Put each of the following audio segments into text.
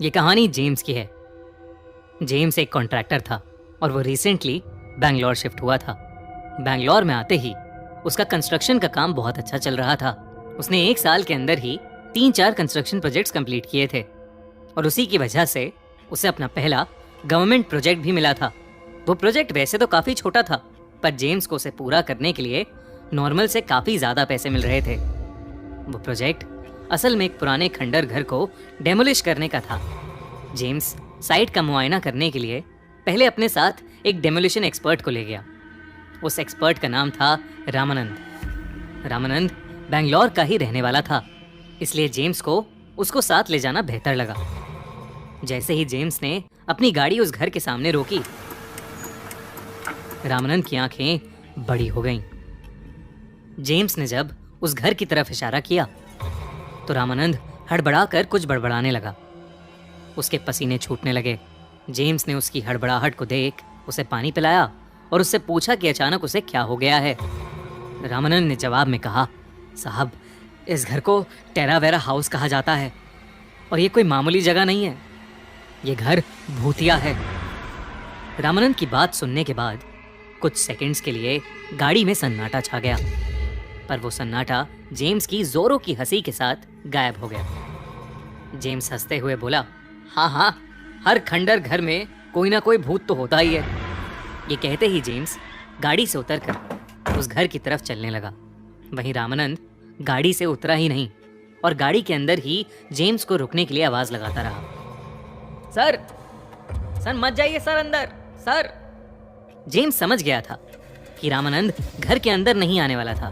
ये कहानी जेम्स की है। जेम्स एक कॉन्ट्रैक्टर था और वो रिसेंटली बैंगलोर शिफ्ट हुआ था। बैंगलोर में आते ही उसका कंस्ट्रक्शन का काम बहुत अच्छा चल रहा था। उसने 1 साल के अंदर ही 3-4 कंस्ट्रक्शन प्रोजेक्ट्स कंप्लीट किए थे और उसी की वजह से उसे अपना पहला गवर्नमेंट प्रोजेक्ट भी मिला था। वो प्रोजेक्ट वैसे तो काफ़ी छोटा था, पर जेम्स को उसे पूरा करने के लिए नॉर्मल से काफ़ी ज़्यादा पैसे मिल रहे थे। वो प्रोजेक्ट असल में एक पुराने खंडर घर को डेमोलिश करने का था। जेम्स साइट का मुआयना करने के लिए पहले अपने साथ एक डेमोलिशन एक्सपर्ट को ले गया। उस एक्सपर्ट का नाम था रामानंद। रामानंद बैंगलोर का ही रहने वाला था, इसलिए जेम्स को उसको साथ ले जाना बेहतर लगा। जैसे ही जेम्स ने अपनी गाड़ी उस घर के सामने रोकी, रामानंद की आंखें बड़ी हो गईं। जेम्स ने जब उस घर की तरफ इशारा किया तो रामानंद हड़बड़ाकर कुछ बड़बड़ाने लगा। उसके पसीने छूटने लगे। जेम्स ने उसकी हड़बड़ाहट को देख उसे पानी पिलाया और उससे पूछा कि अचानक उसे क्या हो गया है। रामानंद ने जवाब में कहा, साहब, इस घर को टेरावेरा हाउस कहा जाता है और ये कोई मामूली जगह नहीं है। ये घर भूतिया है। रामानंद की बात सुनने के बाद कुछ सेकंड्स के लिए गाड़ी में सन्नाटा छा गया, पर वो सन्नाटा जेम्स की जोरों की हंसी के साथ गायब हो गया। जेम्स हंसते हुए बोला, हाँ हाँ, हर खंडर घर में कोई ना कोई भूत तो होता ही है। ये कहते ही जेम्स गाड़ी से उतरकर उस घर की तरफ चलने लगा। वहीं रामानंद गाड़ी से उतरा ही नहीं और गाड़ी के अंदर ही जेम्स को रुकने के लिए आवाज लगाता रहा, सर सर मत जाइए सर, अंदर सर। जेम्स समझ गया था कि रामानंद घर के अंदर नहीं आने वाला था,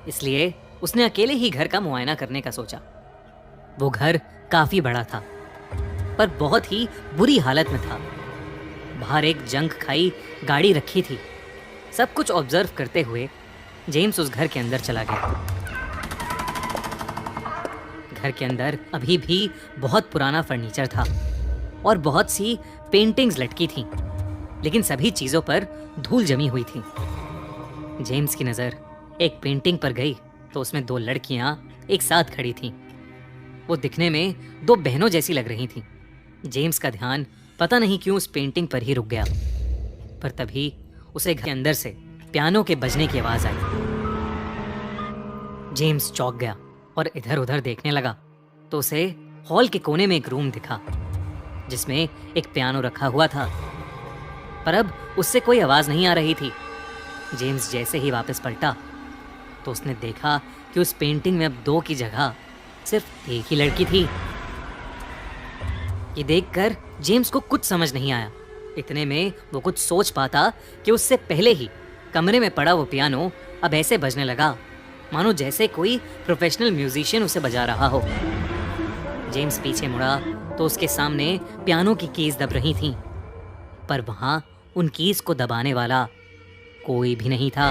इसलिए उसने अकेले ही घर का मुआयना करने का सोचा। वो घर काफी बड़ा था, पर बहुत ही बुरी हालत में था। बाहर एक जंग खाई गाड़ी रखी थी। सब कुछ ऑब्जर्व करते हुए जेम्स उस घर के अंदर चला गया। घर के अंदर अभी भी बहुत पुराना फर्नीचर था और बहुत सी पेंटिंग्स लटकी थीं, लेकिन सभी चीजों पर धूल जमी हुई थी। जेम्स की नजर एक पेंटिंग पर गई तो उसमें 2 लड़कियां एक साथ खड़ी थीं। वो दिखने में 2 बहनों जैसी लग रही थीं। जेम्स का ध्यान पता नहीं क्यों उस पेंटिंग पर ही रुक गया, पर तभी उसे घर के अंदर से पियानो के बजने की आवाज आई। जेम्स चौंक गया और इधर उधर देखने लगा तो उसे हॉल के कोने में एक रूम दिखा जिसमें एक पियानो रखा हुआ था, पर अब उससे कोई आवाज नहीं आ रही थी। जेम्स जैसे ही वापस पलटा तो उसने देखा कि उस पेंटिंग में अब 2 की जगह सिर्फ एक ही लड़की थी। ये देखकर जेम्स को कुछ समझ नहीं आया। इतने में वो कुछ सोच पाता कि उससे पहले ही कमरे में पड़ा वो पियानो अब ऐसे बजने लगा मानो जैसे कोई प्रोफेशनल म्यूजिशियन उसे बजा रहा हो। जेम्स पीछे मुड़ा तो उसके सामने पियानो की कीज दब रही थीं, पर वहां उन कीज को दबाने वाला कोई भी नहीं था।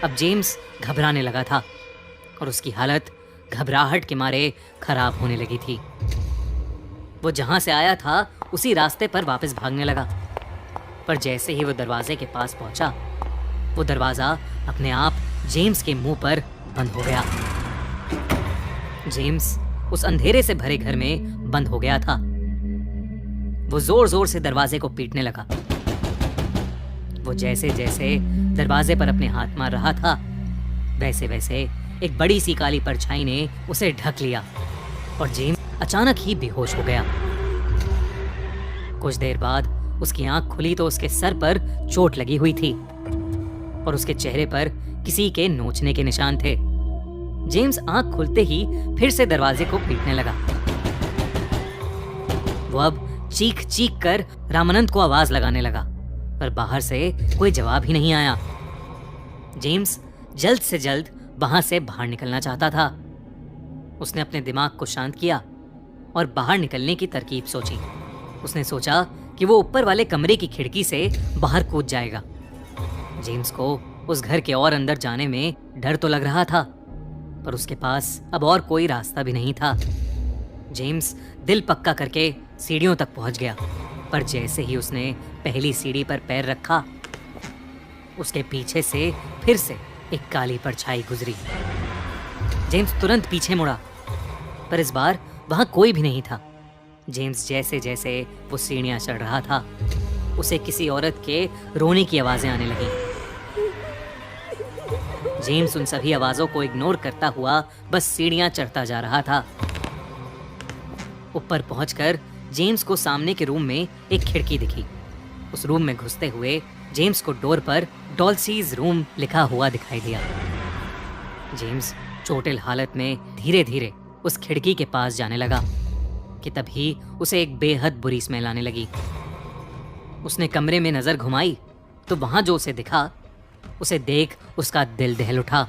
अब जेम्स घबराने लगा था और उसकी हालत घबराहट के मारे खराब होने लगी थी। वो जहां से आया था उसी रास्ते पर वापस भागने लगा, पर जैसे ही वो दरवाजे के पास पहुंचा, वो दरवाजा अपने आप जेम्स के मुंह पर बंद हो गया। जेम्स उस अंधेरे से भरे घर में बंद हो गया था। वो जोर जोर से दरवाजे को पीटने लगा। वो जैसे जैसे दरवाजे पर अपने हाथ मार रहा था, वैसे वैसे एक बड़ी सी काली परछाई ने उसे ढक लिया और जेम्स अचानक ही बेहोश हो गया। कुछ देर बाद उसकी आंख खुली तो उसके सर पर चोट लगी हुई थी और उसके चेहरे पर किसी के नोचने के निशान थे। जेम्स आंख खुलते ही फिर से दरवाजे को पीटने लगा। वो अब चीख चीख कर रामानंद को आवाज लगाने लगा, पर बाहर से कोई जवाब ही नहीं आया। जेम्स जल्द से जल्द वहां से बाहर निकलना चाहता था। उसने अपने दिमाग को शांत किया और बाहर निकलने की तरकीब सोची। उसने सोचा कि वो ऊपर वाले कमरे की खिड़की से बाहर कूद जाएगा। जेम्स को उस घर के और अंदर जाने में डर तो लग रहा था, पर उसके पास अब और कोई रास्ता भी नहीं था। जेम्स दिल पक्का करके सीढ़ियों तक पहुंच गया, पर जैसे ही उसने पहली सीढ़ी पर पैर रखा, उसके पीछे से फिर से एक काली परछाई गुजरी। जेम्स तुरंत पीछे मुड़ा, पर इस बार वहां कोई भी नहीं था। जेम्स जैसे जैसे वो सीढ़ियां चढ़ रहा था, उसे किसी औरत के रोने की आवाजें आने लगी। जेम्स उन सभी आवाजों को इग्नोर करता हुआ बस सीढ़ियां चढ़ता जा रहा था। ऊपर पहुंचकर जेम्स को सामने के रूम में एक खिड़की दिखी। उस रूम में घुसते हुए जेम्स को डोर पर डॉल्सीज रूम लिखा हुआ दिखाई दिया। जेम्स चोटिल हालत में धीरे धीरे उस खिड़की के पास जाने लगा कि तभी उसे एक बेहद बुरी स्मेल आने लगी। उसने कमरे में नजर घुमाई तो वहां जो उसे दिखा, उसे देख उसका दिल दहल उठा।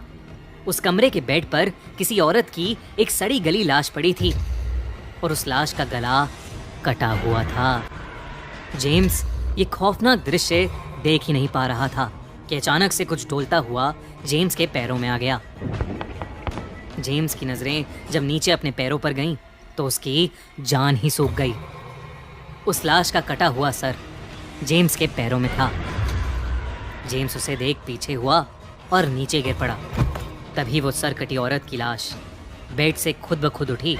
उस कमरे के बेड पर किसी औरत की एक सड़ी गली लाश पड़ी थी और उस लाश का गला कटा हुआ था। जेम्स ये खौफनाक दृश्य देख ही नहीं पा रहा था कि अचानक से कुछ डोलता हुआ जेम्स के पैरों में आ गया। जेम्स की नजरें जब नीचे अपने पैरों पर गईं तो उसकी जान ही सूख गई। उस लाश का कटा हुआ सर जेम्स के पैरों में था। जेम्स उसे देख पीछे हुआ और नीचे गिर पड़ा। तभी वो सर कटी औरत की लाश बेड से खुद ब खुद उठी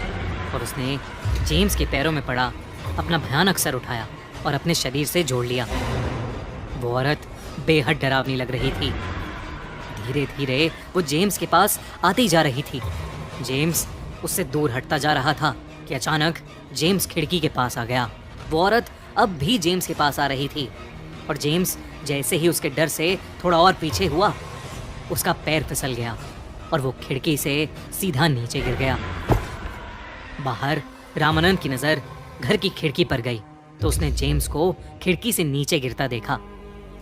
और उसने जेम्स के पैरों में पड़ा अपना भयानक सर उठाया और अपने शरीर से जोड़ लिया। वो औरत बेहद डरावनी लग रही थी। धीरे धीरे वो जेम्स के पास आती जा रही थी। जेम्स उससे दूर हटता जा रहा था कि अचानक जेम्स खिड़की के पास आ गया। वो औरत अब भी जेम्स के पास आ रही थी और जेम्स जैसे ही उसके डर से थोड़ा और पीछे हुआ, उसका पैर फिसल गया और वो खिड़की से सीधा नीचे गिर गया। बाहर रामानंद की नजर घर की खिड़की पर गई तो उसने जेम्स को खिड़की से नीचे गिरता देखा।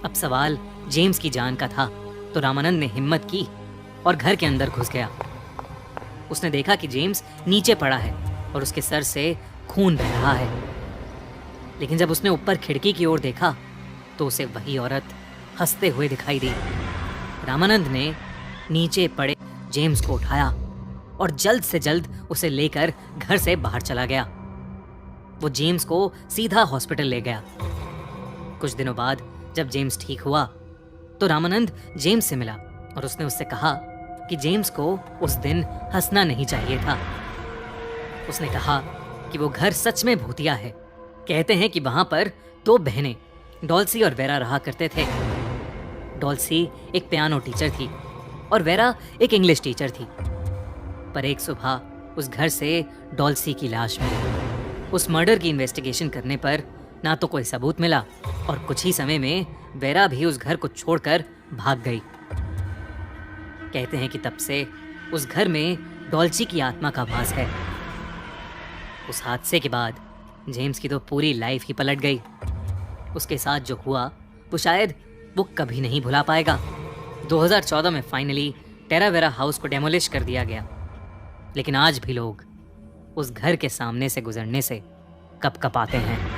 अब सवाल जेम्स की जान का था तो रामानंद ने हिम्मत की और घर के अंदर घुस गया। उसने देखा कि जेम्स नीचे पड़ा है और उसके सर से खून बह रहा है। लेकिन जब उसने ऊपर खिड़की की ओर देखा तो उसे वही औरत हंसते हुए दिखाई दी। रामानंद ने नीचे पड़े जेम्स को उठाया और जल्द से जल्द उसे लेकर घर से बाहर चला गया। वो जेम्स को सीधा हॉस्पिटल ले गया। कुछ दिनों बाद जब जेम्स ठीक हुआ तो रामानंद जेम्स से मिला और उसने उससे कहा कि जेम्स को उस दिन हंसना नहीं चाहिए था। उसने कहा कि वो घर सच में भूतिया है। कहते हैं कि वहां पर 2 बहनें डॉल्सी और वेरा रहा करते थे। डॉल्सी एक पियानो टीचर थी और वेरा एक इंग्लिश टीचर थी। पर एक सुबह उस घर से डॉल्सी की लाश मिली। उस मर्डर की इन्वेस्टिगेशन करने पर ना तो कोई सबूत मिला और कुछ ही समय में वेरा भी उस घर को छोड़कर भाग गई। कहते हैं कि तब से उस घर में डॉल्सी की आत्मा का वास है। उस हादसे के बाद जेम्स की तो पूरी लाइफ ही पलट गई। उसके साथ जो हुआ वो शायद वो कभी नहीं भुला पाएगा। 2014 में फाइनली टेरावेरा हाउस को डेमोलिश कर दिया गया, लेकिन आज भी लोग उस घर के सामने से गुजरने से कपकपाते हैं।